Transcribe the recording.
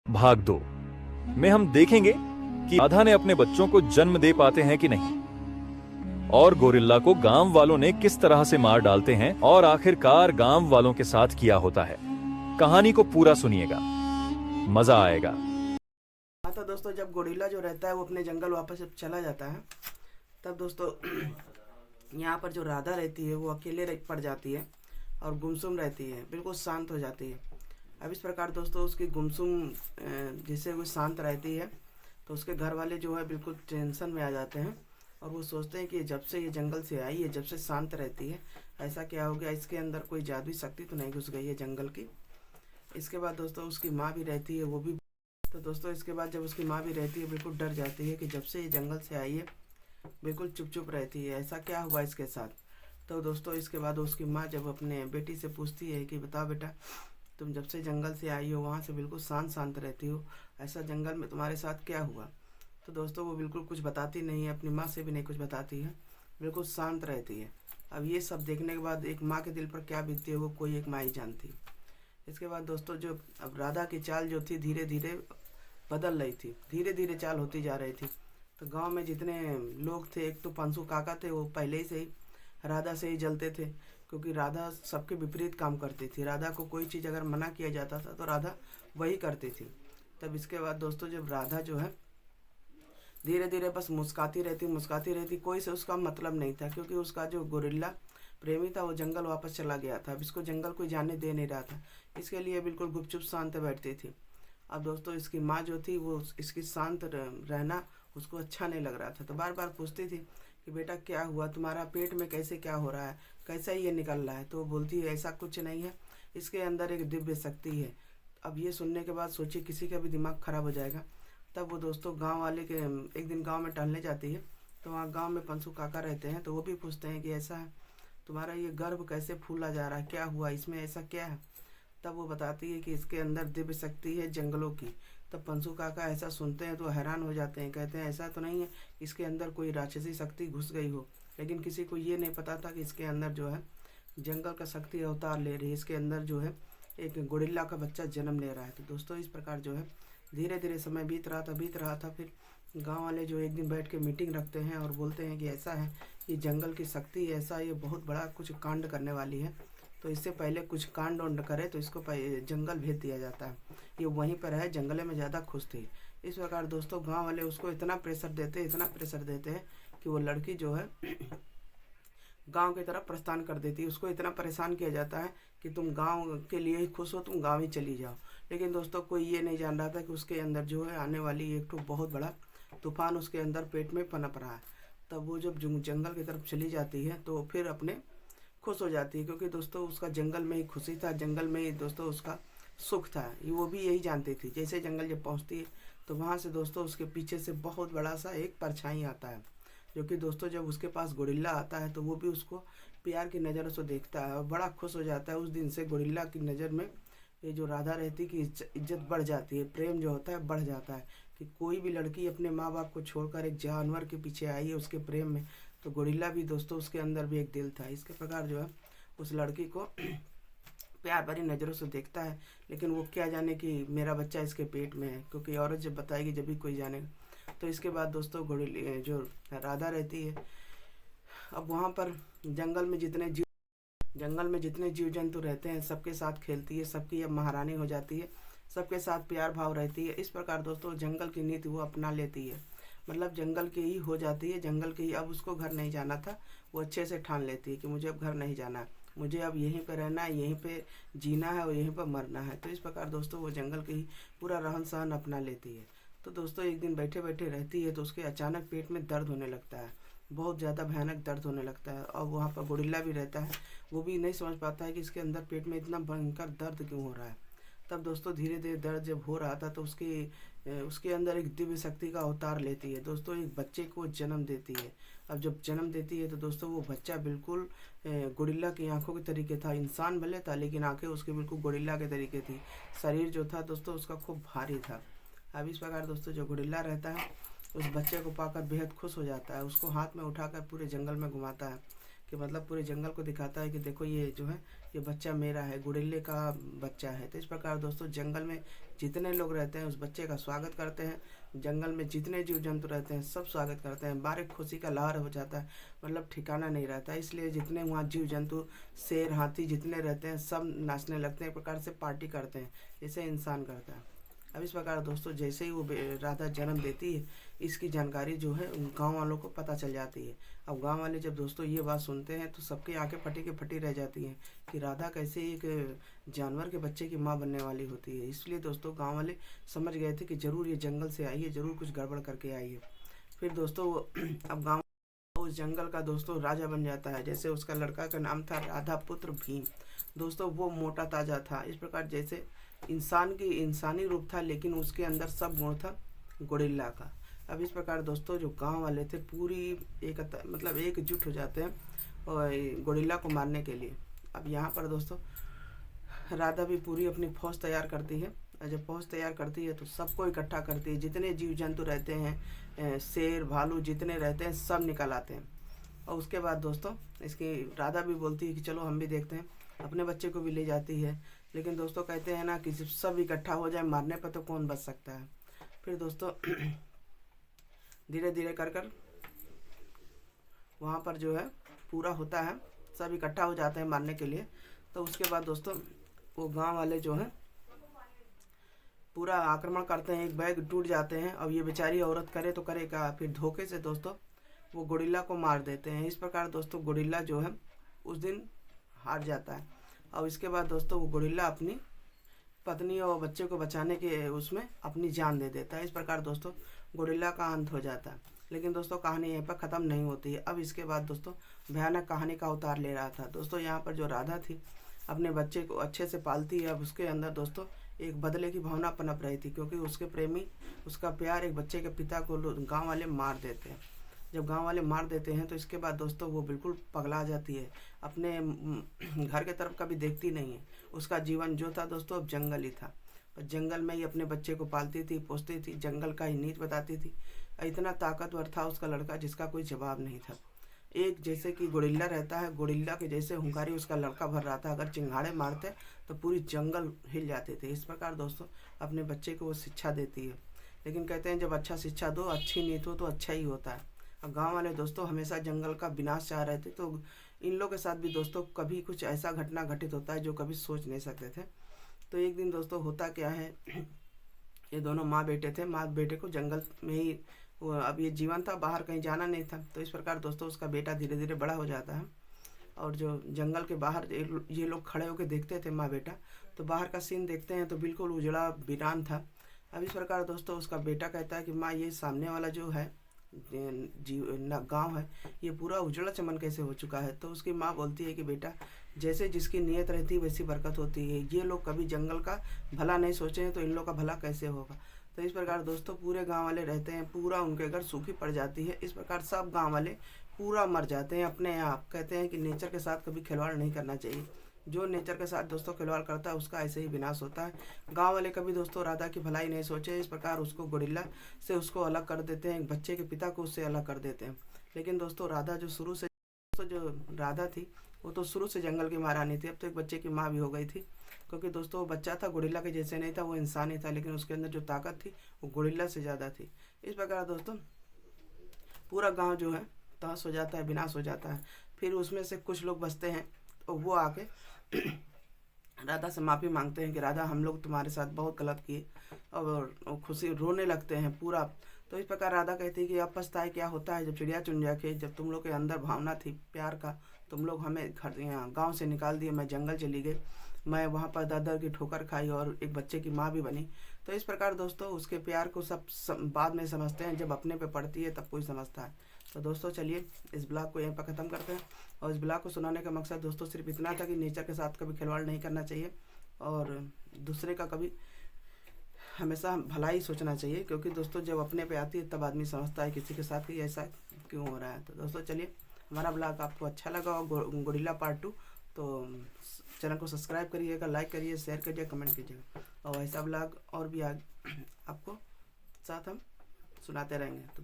भाग 2 में हम देखेंगे कि राधा ने अपने बच्चों को जन्म दे पाते हैं कि नहीं, और गोरिल्ला को गांव वालों ने किस तरह से मार डालते हैं और आखिरकार गांव वालों के साथ क्या होता है। कहानी को पूरा सुनिएगा, मजा आएगा। हाँ तो दोस्तों, जब गोरिल्ला जो रहता है वो अपने जंगल वापस जब चला जाता है, तब दोस्तों यहाँ पर जो राधा रहती है वो अकेले पड़ जाती है और गुमसुम रहती है, बिल्कुल शांत हो जाती है। अब इस प्रकार दोस्तों उसकी गुमसुम जैसे वो शांत रहती है तो उसके घर वाले जो है बिल्कुल टेंशन में आ जाते हैं और वो सोचते हैं कि जब से ये जंगल से आई है, जब से शांत रहती है, ऐसा क्या हो गया, इसके अंदर कोई जादुई शक्ति तो नहीं घुस गई है जंगल की। इसके बाद दोस्तों उसकी माँ भी रहती है, वो भी तो दोस्तों इसके बाद जब उसकी माँ भी रहती है बिल्कुल डर जाती है कि जब से ये जंगल से आई है बिल्कुल चुप चुप रहती है, ऐसा क्या हुआ इसके साथ। तो दोस्तों इसके बाद उसकी माँ जब अपने बेटी से पूछती है कि बताओ बेटा, तुम जब से जंगल से आई हो वहाँ से बिल्कुल शांत शांत रहती हो, ऐसा जंगल में तुम्हारे साथ क्या हुआ। तो दोस्तों वो बिल्कुल कुछ बताती नहीं है, अपनी माँ से भी नहीं कुछ बताती है, बिल्कुल शांत रहती है। अब ये सब देखने के बाद एक माँ के दिल पर क्या बीतती है वो कोई एक माँ ही जानती। इसके बाद दोस्तों जो अब राधा की चाल जो थी धीरे धीरे बदल रही थी, धीरे धीरे चाल होती जा रही थी। तो गांव में जितने लोग थे, एक तो पंसु काका थे, वो पहले ही से ही राधा से ही जलते थे, क्योंकि राधा सबके विपरीत काम करती थी। राधा को कोई चीज़ अगर मना किया जाता था तो राधा वही करती थी। तब इसके बाद दोस्तों जब राधा जो है धीरे धीरे बस मुस्काती रहती, कोई से उसका मतलब नहीं था, क्योंकि उसका जो गोरिल्ला प्रेमी था वो जंगल वापस चला गया था। अब इसको जंगल कोई जाने दे नहीं रहा था, इसके लिए बिल्कुल गुपचुप शांत बैठती थी। अब दोस्तों इसकी माँ जो थी वो इसकी शांत रहना उसको अच्छा नहीं लग रहा था, तो बार बार पूछती थी कि बेटा क्या हुआ, तुम्हारा पेट में कैसे क्या हो रहा है, कैसा ये निकल रहा है। तो वो बोलती है ऐसा कुछ नहीं है, इसके अंदर एक दिव्य शक्ति है। अब ये सुनने के बाद सोचिए किसी का भी दिमाग खराब हो जाएगा। तब वो दोस्तों गांव वाले के एक दिन गांव में टहलने जाती है, तो वहाँ गांव में पंसु काका रहते हैं, तो वो भी पूछते हैं कि ऐसा है, तुम्हारा ये गर्भ कैसे फूला जा रहा है, क्या हुआ, इसमें ऐसा क्या है। तब वो बताती है कि इसके अंदर दिव्य शक्ति है जंगलों की। तब पंसु काका ऐसा सुनते हैं तो हैरान हो जाते हैं, कहते हैं ऐसा तो नहीं है इसके अंदर कोई राक्षसी शक्ति घुस गई हो। लेकिन किसी को ये नहीं पता था कि इसके अंदर जो है जंगल का शक्ति अवतार ले रही है, इसके अंदर जो है एक गोरिल्ला का बच्चा जन्म ले रहा है। तो दोस्तों इस प्रकार जो है धीरे धीरे समय बीत रहा था। फिर गांव वाले जो एक दिन बैठ के मीटिंग रखते हैं और बोलते हैं कि ऐसा है, ये जंगल की शक्ति ऐसा, ये बहुत बड़ा कुछ कांड करने वाली है, तो इससे पहले कुछ कांड वांड करे तो इसको जंगल भेज दिया जाता है, ये वहीं पर है, जंगल में ज़्यादा खुश थी। इस प्रकार दोस्तों गांव वाले उसको इतना प्रेशर देते हैं कि वो लड़की जो है गांव की तरफ प्रस्थान कर देती है। उसको इतना परेशान किया जाता है कि तुम गांव के लिए ही खुश हो, तुम गांव ही चली जाओ। लेकिन दोस्तों कोई ये नहीं जान रहा था कि उसके अंदर जो है आने वाली एक तो बहुत बड़ा तूफान उसके अंदर पेट में पनप रहा है। तब वो जब जंगल की तरफ चली जाती है तो फिर अपने खुश हो जाती है, क्योंकि दोस्तों उसका जंगल में ही खुशी था, जंगल में ही दोस्तों उसका सुख था, ये वो भी यही जानती थी। जैसे जंगल जब पहुंचती है तो वहाँ से दोस्तों उसके पीछे से बहुत बड़ा सा एक परछाई आता है, जो कि दोस्तों जब उसके पास गोरिल्ला आता है तो वो भी उसको प्यार की नज़रों से देखता है और बड़ा खुश हो जाता है। उस दिन से गोरिल्ला की नज़र में ये जो राधा रहती की इज्जत बढ़ जाती है, प्रेम जो होता है बढ़ जाता है, कि कोई भी लड़की अपने माँ बाप को छोड़कर एक जानवर के पीछे आई है उसके प्रेम में, तो गोरिल्ला भी दोस्तों उसके अंदर भी एक दिल था। इसके प्रकार जो है उस लड़की को प्यार भरी नज़रों से देखता है, लेकिन वो क्या जाने कि मेरा बच्चा इसके पेट में है, क्योंकि औरत जब बताएगी जब भी कोई जानेगा। तो इसके बाद दोस्तों गोरिल्ला जो राधा रहती है, अब वहाँ पर जंगल में जितने जीव जंतु रहते हैं सबके साथ खेलती है, सबकी अब महारानी हो जाती है, सबके साथ प्यार भाव रहती है। इस प्रकार दोस्तों जंगल की नीति वो अपना लेती है, मतलब जंगल की ही हो जाती है, जंगल की ही। अब उसको घर नहीं जाना था, वो अच्छे से ठान लेती है कि मुझे अब घर नहीं जाना है, मुझे अब यहीं पे रहना है, यहीं पे जीना है और यहीं पर मरना है। तो इस प्रकार दोस्तों वो जंगल की ही पूरा रहन सहन अपना लेती है। तो दोस्तों एक दिन बैठे बैठे रहती है तो उसके अचानक पेट में दर्द होने लगता है, बहुत ज़्यादा भयानक दर्द होने लगता है। और वहाँ पर गोरिल्ला भी रहता है, वो भी नहीं समझ पाता है कि इसके अंदर पेट में इतना भयंकर दर्द क्यों हो रहा है। तब दोस्तों धीरे धीरे दर्द जब हो रहा था तो उसके अंदर एक दिव्य शक्ति का अवतार लेती है, दोस्तों एक बच्चे को जन्म देती है। अब जब जन्म देती है तो दोस्तों वो बच्चा बिल्कुल गोरिल्ला की आंखों के तरीके था, इंसान भले था लेकिन आंखें उसके बिल्कुल गोरिल्ला के तरीके थी। शरीर जो था दोस्तों उसका खूब भारी था। अब इस प्रकार दोस्तों जो गोरिल्ला रहता है उस बच्चे को पाकर बेहद खुश हो जाता है, उसको हाथ में उठाकर पूरे जंगल में घुमाता है कि कि मतलब पूरे जंगल को दिखाता है कि देखो ये जो है ये बच्चा मेरा है, गुरिल्ले का बच्चा है। तो इस प्रकार दोस्तों जंगल में जितने लोग रहते हैं उस बच्चे का स्वागत करते हैं। जंगल में जितने जीव जंतु रहते हैं सब स्वागत करते हैं। बारे खुशी का लहर हो जाता है, मतलब ठिकाना नहीं रहता। इसलिए जितने वहाँ जीव जंतु, शेर, हाथी जितने रहते हैं सब नाचने लगते हैं, एक प्रकार से पार्टी करते हैं जैसे इंसान करता है। अब इस प्रकार दोस्तों जैसे ही वो राधा जन्म देती है, इसकी जानकारी जो है गांव वालों को पता चल जाती है। अब गांव वाले जब दोस्तों ये बात सुनते हैं तो सबकी आंखें फटी की फटी रह जाती हैं कि राधा कैसे एक जानवर के बच्चे की माँ बनने वाली होती है। इसलिए दोस्तों गांव वाले समझ गए थे कि जरूर ये जंगल से आई है, जरूर कुछ गड़बड़ करके आई है। फिर दोस्तों अब गाँव उस जंगल का दोस्तों राजा बन जाता है। जैसे उसका लड़का का नाम था राधा पुत्र भीम। दोस्तों वो मोटा ताजा था, इस प्रकार जैसे इंसान की इंसानी रूप था, लेकिन उसके अंदर सब गुण था गोरिल्ला का। अब इस प्रकार दोस्तों जो गांव वाले थे पूरी एकजुट हो जाते हैं और गोरिल्ला को मारने के लिए। अब यहाँ पर दोस्तों राधा भी पूरी अपनी फौज तैयार करती है। और जब फौज तैयार करती है तो सबको इकट्ठा करती है, जितने जीव जंतु रहते हैं, शेर भालू जितने रहते हैं सब निकल आते हैं। और उसके बाद दोस्तों इसकी राधा भी बोलती है कि चलो हम भी देखते हैं, अपने बच्चे को भी ले जाती है। लेकिन दोस्तों कहते हैं ना कि जब सब इकट्ठा हो जाए मारने पर तो कौन बच सकता है। फिर दोस्तों धीरे धीरे कर कर वहाँ पर जो है पूरा होता है, सब इकट्ठा हो जाते हैं मारने के लिए। तो उसके बाद दोस्तों वो गांव वाले जो हैं पूरा आक्रमण करते हैं, एक बैग टूट जाते हैं। अब ये बेचारी औरत करे तो करे क्या, फिर धोखे से दोस्तों वो गोरिल्ला को मार देते हैं। इस प्रकार दोस्तों गोरिल्ला जो है उस दिन हार जाता है। और इसके बाद दोस्तों वो गोरिल्ला अपनी पत्नी और बच्चे को बचाने के उसमें अपनी जान दे देता है। इस प्रकार दोस्तों गोरिल्ला का अंत हो जाता है। लेकिन दोस्तों कहानी यहीं पर ख़त्म नहीं होती है। अब इसके बाद दोस्तों भयानक कहानी का अवतार ले रहा था। दोस्तों यहाँ पर जो राधा थी अपने बच्चे को अच्छे से पालती है। अब उसके अंदर दोस्तों एक बदले की भावना पनप रही थी, क्योंकि उसके प्रेमी उसका प्यार एक बच्चे के पिता को गाँव वाले मार देते हैं। जब गांव वाले मार देते हैं तो इसके बाद दोस्तों वो बिल्कुल पगला जाती है, अपने घर के तरफ कभी देखती नहीं है। उसका जीवन जो था दोस्तों अब जंगल ही था। जंगल में ही अपने बच्चे को पालती थी, पोसती थी, जंगल का ही नीति बताती थी। इतना ताकतवर था उसका लड़का जिसका कोई जवाब नहीं था। एक जैसे कि गोरिल्ला रहता है, गोरिल्ला के जैसे हुंकारी उसका लड़का भर रहा था। अगर चिंगाड़े मारते तो पूरी जंगल हिल जाते थे। इस प्रकार दोस्तों अपने बच्चे को वो शिक्षा देती है। लेकिन कहते हैं जब अच्छा शिक्षा दो, अच्छी नीति हो तो अच्छा ही होता है। गांव वाले दोस्तों हमेशा जंगल का विनाश चाह रहे थे, तो इन लोगों के साथ भी दोस्तों कभी कुछ ऐसा घटना घटित होता है जो कभी सोच नहीं सकते थे। तो एक दिन दोस्तों होता क्या है, ये दोनों माँ बेटे थे। माँ बेटे को जंगल में ही अब ये जीवन था, बाहर कहीं जाना नहीं था। तो इस प्रकार दोस्तों उसका बेटा धीरे धीरे बड़ा हो जाता है। और जो जंगल के बाहर ये लोग खड़े होकर देखते थे माँ बेटा, तो बाहर का सीन देखते हैं तो बिल्कुल उजड़ा वीरान था। अब इस प्रकार दोस्तों उसका बेटा कहता है कि माँ ये सामने वाला जो है गांव है ये पूरा उजड़ा चमन कैसे हो चुका है। तो उसकी माँ बोलती है कि बेटा जैसे जिसकी नीयत रहती है वैसी बरकत होती है। ये लोग कभी जंगल का भला नहीं सोचे हैं तो इन लोग का भला कैसे होगा। तो इस प्रकार दोस्तों पूरे गांव वाले रहते हैं, पूरा उनके घर सूखी पड़ जाती है। इस प्रकार सब गांव वाले पूरा मर जाते हैं अपने आप। कहते हैं कि नेचर के साथ कभी खिलवाड़ नहीं करना चाहिए। जो नेचर के साथ दोस्तों खिलवाड़ करता है उसका ऐसे ही विनाश होता है। गांव वाले कभी दोस्तों राधा की भलाई नहीं सोचे। इस प्रकार उसको गोरिल्ला से उसको अलग कर देते हैं, बच्चे के पिता को उससे अलग कर देते हैं। लेकिन दोस्तों राधा जो शुरू से जो राधा थी वो तो शुरू से जंगल की महारानी थी, अब तो एक बच्चे की माँ भी हो गई थी। क्योंकि दोस्तों वो बच्चा था, गोरिल्ला के जैसे नहीं था, वो इंसान ही था, लेकिन उसके अंदर जो ताकत थी वो गोरिल्ला से ज़्यादा थी। इस प्रकार दोस्तों पूरा गाँव जो है तहस हो जाता है, विनाश हो जाता है। फिर उसमें से कुछ लोग बचते हैं तो वो आके राधा से माफ़ी मांगते हैं कि राधा हम लोग तुम्हारे साथ बहुत गलत किए, और खुशी रोने लगते हैं पूरा। तो इस प्रकार राधा कहती है कि अब पछताए क्या होता है, जब चिड़िया चुन जाके, जब तुम लोग के अंदर भावना थी प्यार का, तुम लोग हमें घर यहाँ गाँव से निकाल दिए, मैं जंगल चली गई, मैं वहाँ पर दर दर की ठोकर खाई और एक बच्चे की माँ भी बनी। तो इस प्रकार दोस्तों उसके प्यार को सब बाद में समझते हैं, जब अपने पे पड़ती है तब कोई समझता है। तो दोस्तों चलिए इस ब्लॉग को यहीं पर ख़त्म करते हैं। और इस ब्लॉग को सुनाने का मकसद दोस्तों सिर्फ इतना था कि नेचर के साथ कभी खिलवाड़ नहीं करना चाहिए और दूसरे का कभी हमेशा भलाई सोचना चाहिए। क्योंकि दोस्तों जब अपने पे आती है तब आदमी समझता है किसी के साथ कि ऐसा क्यों हो रहा है। तो दोस्तों चलिए हमारा ब्लॉग आपको अच्छा लगा और गोरिल्ला पार्ट 2 तो चैनल को सब्सक्राइब करिएगा, लाइक करिए, शेयर करिए, कमेंट कीजिएगा। और ऐसा ब्लॉग और भी आपको साथ हम सुनाते रहेंगे। तो